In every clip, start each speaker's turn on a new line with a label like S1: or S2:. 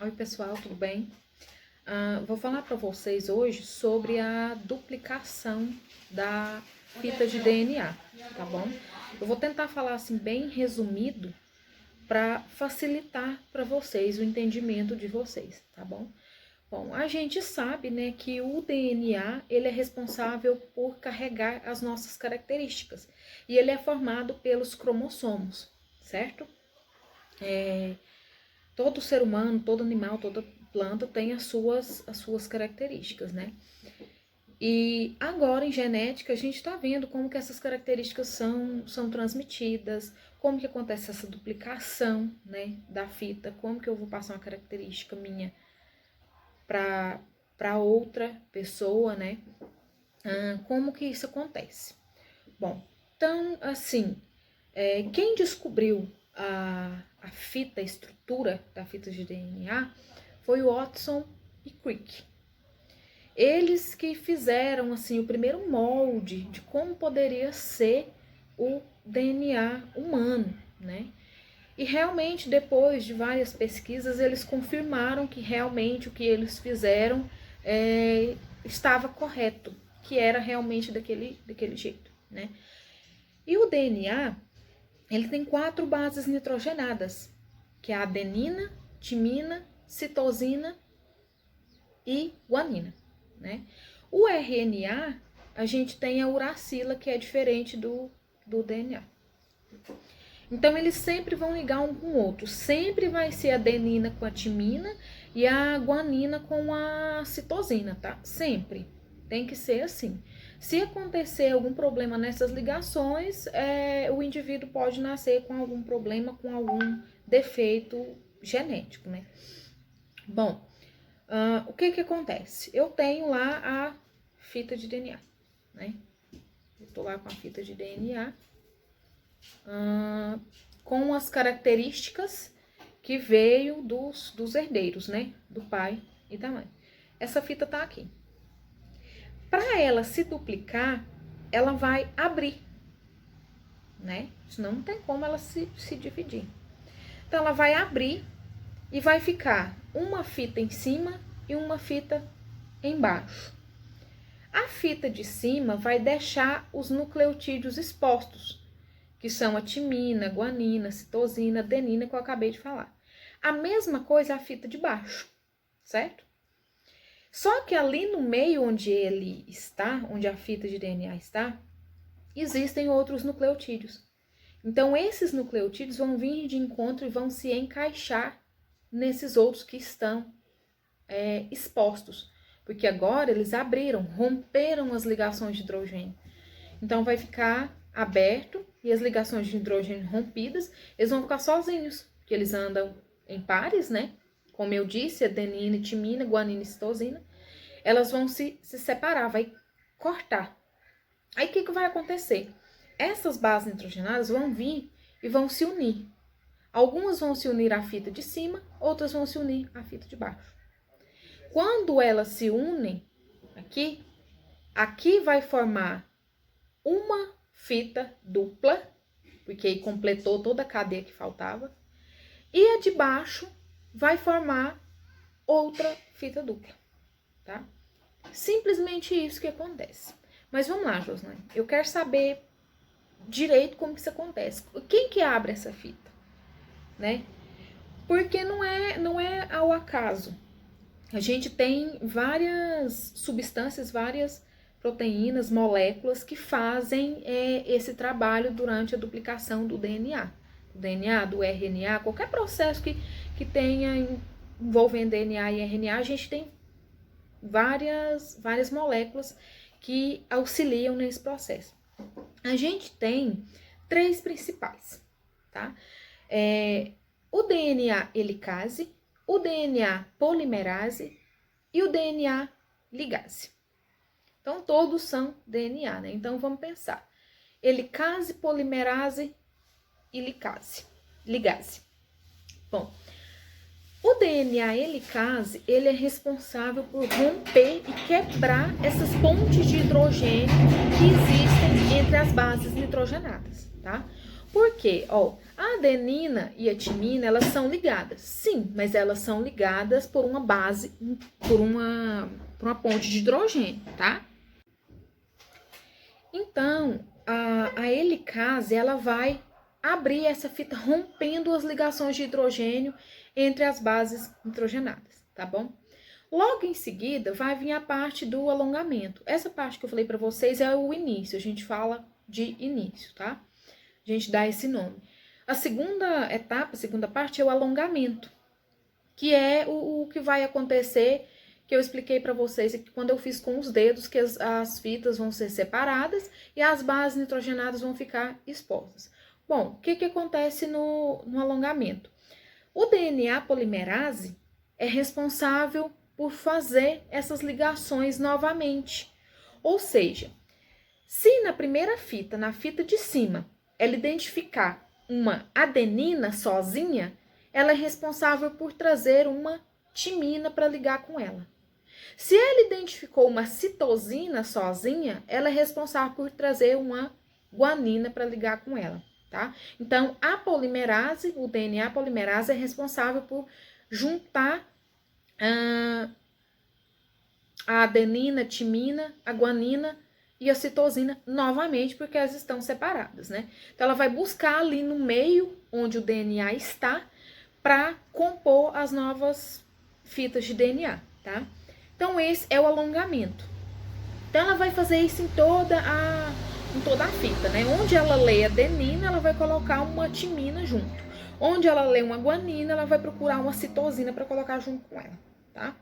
S1: Oi, pessoal, tudo bem? Vou falar para vocês hoje sobre a duplicação da fita de DNA, tá bom? Eu vou tentar falar assim bem resumido para facilitar para vocês o entendimento de vocês, tá bom? Bom, a gente sabe, né, que o DNA, ele é responsável por carregar as nossas características e ele é formado pelos cromossomos, certo? Todo ser humano, todo animal, toda planta tem as suas características, né? E agora em genética a gente está vendo como que essas características são transmitidas, como que acontece essa duplicação, né, da fita, como que eu vou passar uma característica minha para outra pessoa, né? Como que isso acontece? Bom, então assim, quem descobriu a fita, a estrutura da fita de DNA foi o Watson e Crick. Eles que fizeram assim o primeiro molde de como poderia ser o DNA humano, né? E realmente depois de várias pesquisas eles confirmaram que realmente o que eles fizeram estava correto, que era realmente daquele jeito, né? E o DNA, ele tem 4 bases nitrogenadas, que é a adenina, timina, citosina e guanina, né? O RNA, a gente tem a uracila, que é diferente do DNA. Então, eles sempre vão ligar um com o outro. Sempre vai ser a adenina com a timina e a guanina com a citosina, tá? Sempre. Tem que ser assim. Se acontecer algum problema nessas ligações, o indivíduo pode nascer com algum problema, com algum defeito genético, né? Bom, o que acontece? Eu tenho lá a fita de DNA, né? Eu tô lá com a fita de DNA, com as características que veio dos herdeiros, né? Do pai e da mãe. Essa fita tá aqui. Para ela se duplicar, ela vai abrir, né? Senão não tem como ela se dividir. Então, ela vai abrir e vai ficar uma fita em cima e uma fita embaixo. A fita de cima vai deixar os nucleotídeos expostos, que são a timina, a guanina, a citosina, a adenina, que eu acabei de falar. A mesma coisa a fita de baixo, certo? Só que ali no meio onde ele está, onde a fita de DNA está, existem outros nucleotídeos. Então, esses nucleotídeos vão vir de encontro e vão se encaixar nesses outros que estão expostos. Porque agora eles abriram, romperam as ligações de hidrogênio. Então, vai ficar aberto e as ligações de hidrogênio rompidas, eles vão ficar sozinhos, porque eles andam em pares, né? Como eu disse, adenina, timina, guanina e citosina, elas vão se separar, vai cortar. Aí o que vai acontecer? Essas bases nitrogenadas vão vir e vão se unir. Algumas vão se unir à fita de cima, outras vão se unir à fita de baixo. Quando elas se unem aqui vai formar uma fita dupla, porque aí completou toda a cadeia que faltava, e a de baixo vai formar outra fita dupla, tá? Simplesmente isso que acontece. Mas vamos lá, Joslane, eu quero saber direito como que isso acontece. Quem que abre essa fita, né? Porque não é ao acaso. A gente tem várias substâncias, várias proteínas, moléculas que fazem esse trabalho durante a duplicação do DNA. Do DNA, do RNA, qualquer processo que tenha envolvendo DNA e RNA, a gente tem várias moléculas que auxiliam nesse processo. A gente tem 3 principais, tá? O DNA helicase, o DNA polimerase e o DNA ligase. Então, todos são DNA, né? Então, vamos pensar. Helicase, polimerase e ligase. Bom, o DNA helicase, ele é responsável por romper e quebrar essas pontes de hidrogênio que existem entre as bases nitrogenadas, tá? Por quê? A adenina e a timina, elas são ligadas. Sim, mas elas são ligadas por uma base, por uma ponte de hidrogênio, tá? Então, a helicase, ela vai abrir essa fita rompendo as ligações de hidrogênio entre as bases nitrogenadas, tá bom? Logo em seguida, vai vir a parte do alongamento. Essa parte que eu falei para vocês é o início, a gente fala de início, tá? A gente dá esse nome. A segunda etapa, a segunda parte é o alongamento, que é o que vai acontecer, que eu expliquei para vocês aqui quando eu fiz com os dedos, que as fitas vão ser separadas e as bases nitrogenadas vão ficar expostas. Bom, o que acontece no alongamento? O DNA polimerase é responsável por fazer essas ligações novamente. Ou seja, se na primeira fita, na fita de cima, ela identificar uma adenina sozinha, ela é responsável por trazer uma timina para ligar com ela. Se ela identificou uma citosina sozinha, ela é responsável por trazer uma guanina para ligar com ela, tá? Então, a polimerase, o DNA polimerase é responsável por juntar a adenina, timina, a guanina e a citosina novamente, porque elas estão separadas, né? Então, ela vai buscar ali no meio onde o DNA está para compor as novas fitas de DNA, tá? Então, esse é o alongamento. Então, ela vai fazer isso em toda a fita, né? Onde ela lê adenina, ela vai colocar uma timina junto. Onde ela lê uma guanina, ela vai procurar uma citosina para colocar junto com ela, tá?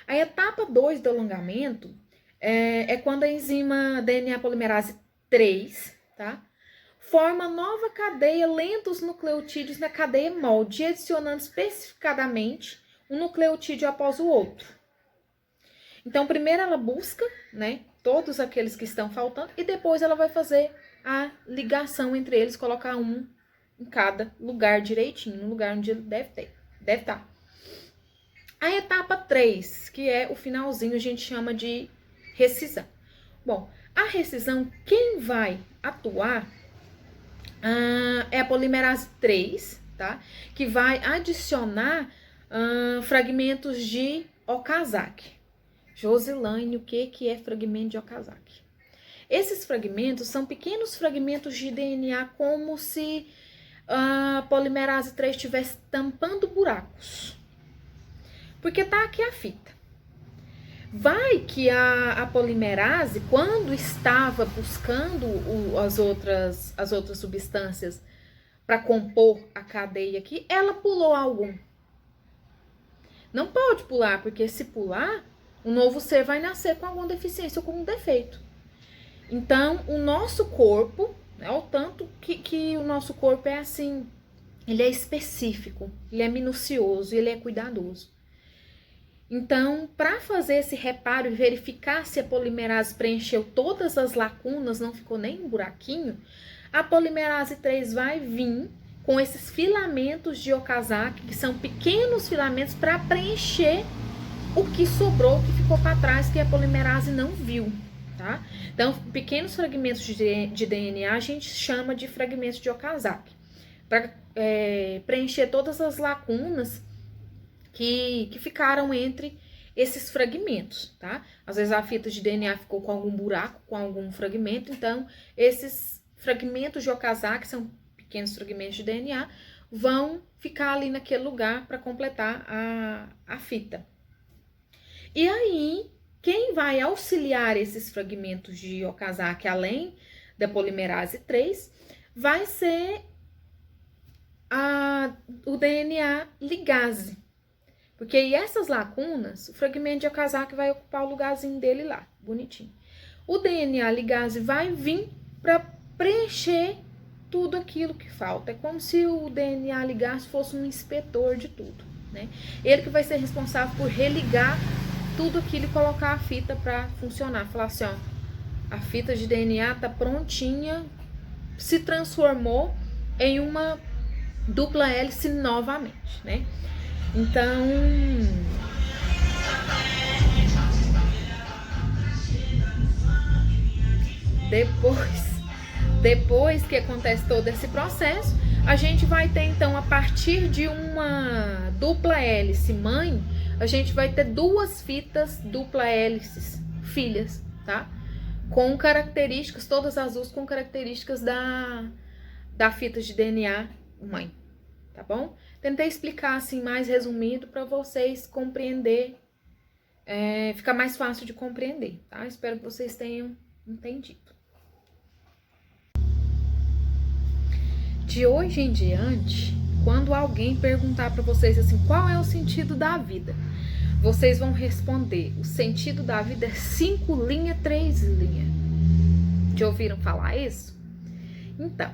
S1: A etapa 2 do alongamento é quando a enzima DNA polimerase 3, tá? Forma nova cadeia lenta os nucleotídeos na cadeia molde, adicionando especificadamente um nucleotídeo após o outro. Então, primeiro ela busca, né, todos aqueles que estão faltando e depois ela vai fazer a ligação entre eles, colocar um em cada lugar direitinho, no lugar onde ele deve estar. A etapa 3, que é o finalzinho, a gente chama de rescisão. Bom, a rescisão, quem vai atuar é a polimerase 3, tá? Que vai adicionar fragmentos de Okazaki. Josilane, o que é fragmento de Okazaki? Esses fragmentos são pequenos fragmentos de DNA, como se a polimerase 3 estivesse tampando buracos. Porque tá aqui a fita. Vai que a polimerase, quando estava buscando as outras substâncias para compor a cadeia aqui, ela pulou algum. Não pode pular, porque se pular, o novo ser vai nascer com alguma deficiência ou com um defeito. Então, o nosso corpo, né, o tanto que o nosso corpo é assim, ele é específico, ele é minucioso, ele é cuidadoso. Então, para fazer esse reparo e verificar se a polimerase preencheu todas as lacunas, não ficou nem um buraquinho, a polimerase 3 vai vir com esses filamentos de Okazaki, que são pequenos filamentos para preencher o que sobrou, o que ficou para trás, que a polimerase não viu, tá? Então, pequenos fragmentos de DNA a gente chama de fragmentos de Okazaki, para preencher todas as lacunas que ficaram entre esses fragmentos, tá? Às vezes a fita de DNA ficou com algum buraco, com algum fragmento, então esses fragmentos de Okazaki, são pequenos fragmentos de DNA, vão ficar ali naquele lugar para completar a fita. E aí, quem vai auxiliar esses fragmentos de Okazaki, além da polimerase 3, vai ser o DNA ligase. Porque aí essas lacunas, o fragmento de Okazaki vai ocupar o lugarzinho dele lá, bonitinho. O DNA ligase vai vir para preencher tudo aquilo que falta. É como se o DNA ligase fosse um inspetor de tudo, né? Ele que vai ser responsável por religar tudo aquilo e colocar a fita para funcionar. Falar assim, ó, a fita de DNA tá prontinha, se transformou em uma dupla hélice novamente, né? Então, depois Depois que acontece todo esse processo, a gente vai ter, então, a partir de uma dupla hélice mãe, a gente vai ter duas fitas dupla hélices filhas, tá? Com características, todas azuis, com características da fita de DNA mãe, tá bom? Tentei explicar assim mais resumido para vocês compreender, ficar mais fácil de compreender, tá? Espero que vocês tenham entendido. De hoje em diante, quando alguém perguntar para vocês assim, qual é o sentido da vida? Vocês vão responder, o sentido da vida é 5 linhas, 3 linhas. Já ouviram falar isso? Então,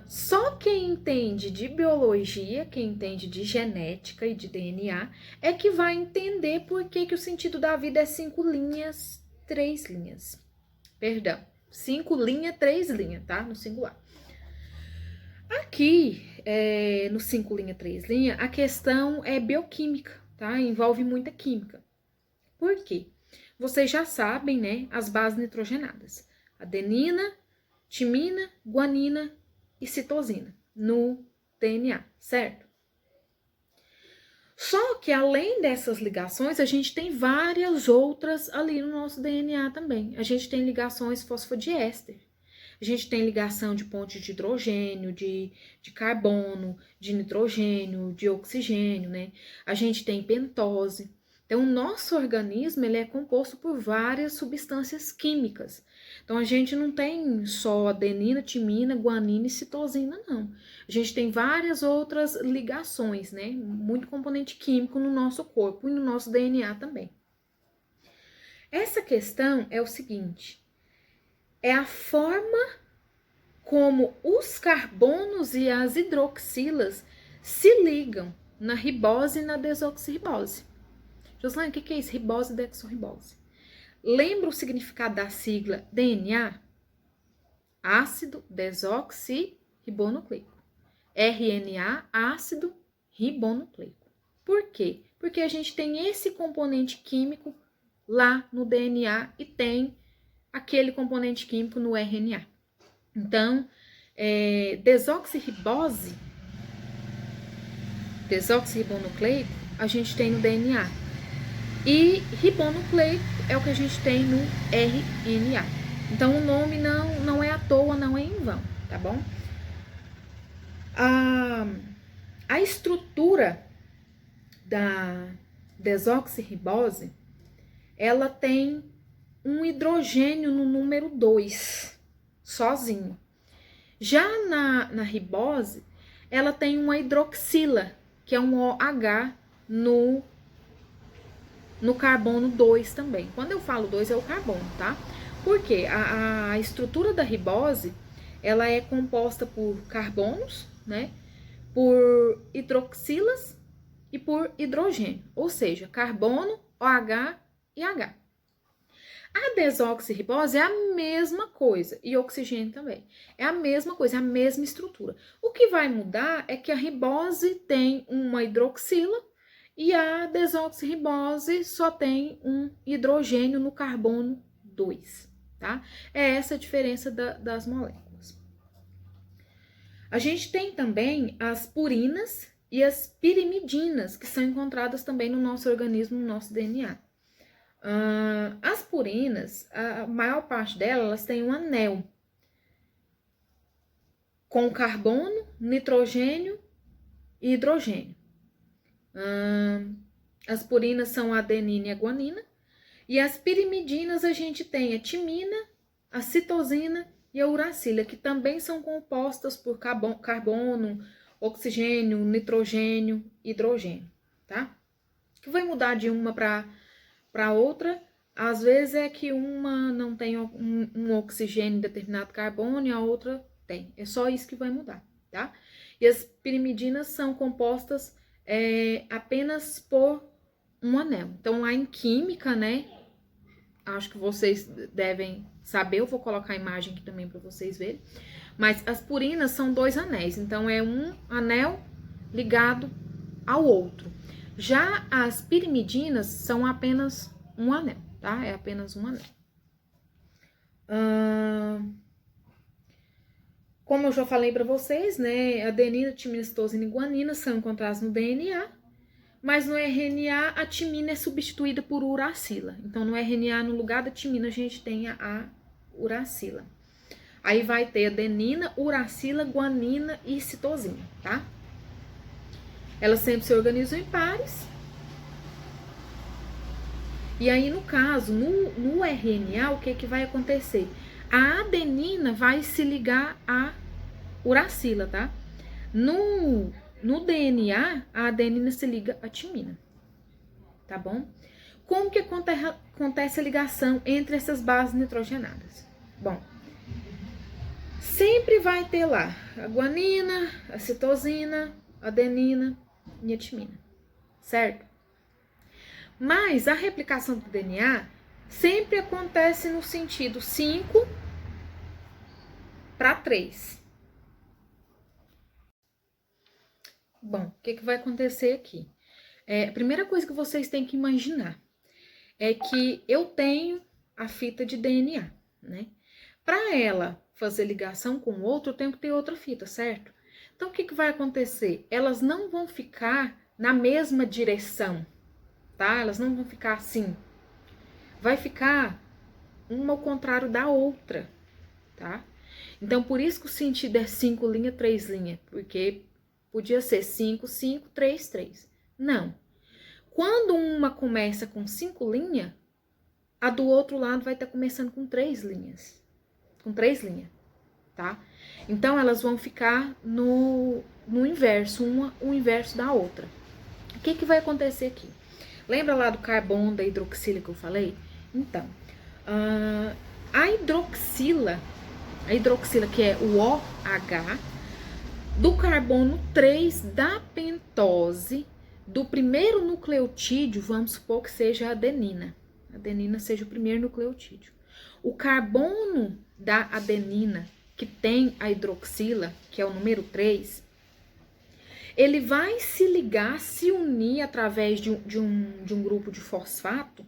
S1: só quem entende de biologia, quem entende de genética e de DNA, é que vai entender por que o sentido da vida é 5 linhas, 3 linhas. Perdão, 5 linhas, 3 linhas, tá? No singular. Aqui, no 5 linha, 3 linha, a questão é bioquímica, tá? Envolve muita química. Por quê? Vocês já sabem, né, as bases nitrogenadas. Adenina, timina, guanina e citosina no DNA, certo? Só que além dessas ligações, a gente tem várias outras ali no nosso DNA também. A gente tem ligações fosfodiéster. A gente tem ligação de ponte de hidrogênio, de carbono, de nitrogênio, de oxigênio, né? A gente tem pentose. Então, o nosso organismo, ele é composto por várias substâncias químicas. Então, a gente não tem só adenina, timina, guanina e citosina, não. A gente tem várias outras ligações, né? Muito componente químico no nosso corpo e no nosso DNA também. Essa questão é o seguinte: é a forma como os carbonos e as hidroxilas se ligam na ribose e na desoxirribose. Joslane, o que é isso? Ribose e desoxirribose. Lembra o significado da sigla DNA? Ácido desoxirribonucleico. RNA, ácido ribonucleico. Por quê? Porque a gente tem esse componente químico lá no DNA e tem aquele componente químico no RNA. Então, desoxirribonucleico, a gente tem no DNA. E ribonucleico é o que a gente tem no RNA. Então, o nome não é à toa, não é em vão, tá bom? A estrutura da desoxirribose, ela tem um hidrogênio no número 2, sozinho. Já na ribose, ela tem uma hidroxila, que é um OH no carbono 2 também. Quando eu falo 2 é o carbono, tá? Porque a estrutura da ribose, ela é composta por carbonos, né? Por hidroxilas e por hidrogênio. Ou seja, carbono, OH e H. A desoxirribose é a mesma coisa, e oxigênio também. É a mesma coisa, é a mesma estrutura. O que vai mudar é que a ribose tem uma hidroxila e a desoxirribose só tem um hidrogênio no carbono 2, tá? É essa a diferença das moléculas. A gente tem também as purinas e as pirimidinas, que são encontradas também no nosso organismo, no nosso DNA. As purinas, a maior parte delas, elas têm um anel com carbono, nitrogênio e hidrogênio. As purinas são a adenina e a guanina. E as pirimidinas a gente tem a timina, a citosina e a uracila, que também são compostas por carbono, oxigênio, nitrogênio e hidrogênio, tá? O que vai mudar de uma para outra, às vezes é que uma não tem um oxigênio em determinado carbono e a outra tem. É só isso que vai mudar, tá? E as pirimidinas são compostas apenas por um anel. Então, lá em química, né? Acho que vocês devem saber. Eu vou colocar a imagem aqui também para vocês verem. Mas as purinas são 2 anéis. Então, é um anel ligado ao outro. Já as pirimidinas são apenas um anel, tá? É apenas um anel. Como eu já falei para vocês, né, adenina, timina, citosina e guanina são encontradas no DNA, mas no RNA a timina é substituída por uracila. Então, no RNA, no lugar da timina, a gente tem a uracila. Aí vai ter adenina, uracila, guanina e citosina, tá? Elas sempre se organizam em pares. E aí, no caso, no RNA, o que vai acontecer? A adenina vai se ligar à uracila, tá? No DNA, a adenina se liga à timina, tá bom? Como que acontece a ligação entre essas bases nitrogenadas? Bom, sempre vai ter lá a guanina, a citosina, a adenina e a timina, certo? Mas a replicação do DNA sempre acontece no sentido 5:3. Bom, o que vai acontecer aqui? A primeira coisa que vocês têm que imaginar é que eu tenho a fita de DNA, né? Para ela fazer ligação com o outro, eu tenho que ter outra fita, certo? Então, o que vai acontecer? Elas não vão ficar na mesma direção, tá? Elas não vão ficar assim. Vai ficar uma ao contrário da outra, tá? Então, por isso que o sentido é 5 linha, 3 linha, porque podia ser 5, 5, 3, 3. Não. Quando uma começa com 5 linhas, a do outro lado vai estar começando com 3 linhas. Com 3 linhas, tá? Então, elas vão ficar no inverso, uma o inverso da outra. O que vai acontecer aqui? Lembra lá do carbono, da hidroxila que eu falei? Então, a hidroxila que é o OH, do carbono 3 da pentose, do primeiro nucleotídeo, vamos supor que seja a adenina. A adenina seja o primeiro nucleotídeo. O carbono da adenina, que tem a hidroxila, que é o número 3, ele vai se ligar, se unir através de um grupo de fosfato,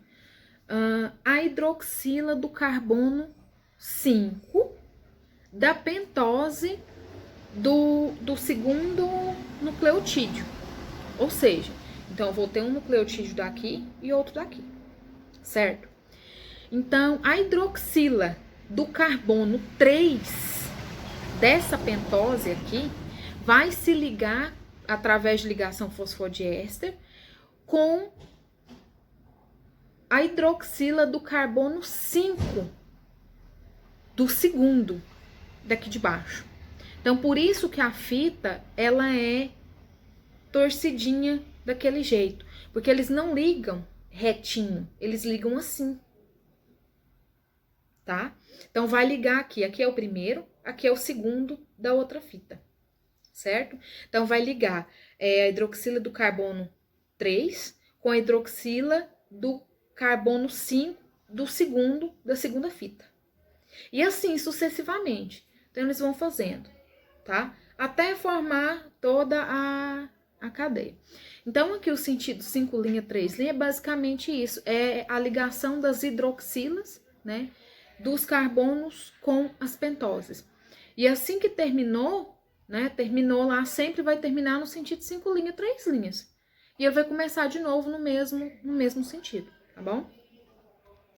S1: a hidroxila do carbono 5 da pentose do segundo nucleotídeo. Ou seja, então eu vou ter um nucleotídeo daqui e outro daqui, certo? Então, a hidroxila do carbono 3 dessa pentose aqui vai se ligar através de ligação fosfodiéster com a hidroxila do carbono 5 do segundo daqui de baixo. Então, por isso que a fita, ela é torcidinha daquele jeito. Porque eles não ligam retinho, eles ligam assim. Tá? Então, vai ligar aqui. Aqui é o primeiro, aqui é o segundo da outra fita. Certo? Então, vai ligar a hidroxila do carbono 3 com a hidroxila do carbono 5 da segunda fita. E assim sucessivamente. Então, eles vão fazendo, tá? Até formar toda a cadeia. Então, aqui o sentido 5 linha, 3 linha é basicamente isso. É a ligação das hidroxilas, né? Dos carbonos com as pentoses. E assim que terminou, né? Terminou lá, sempre vai terminar no sentido 5 linha, 3 linhas. E ele vai começar de novo no mesmo sentido, tá bom?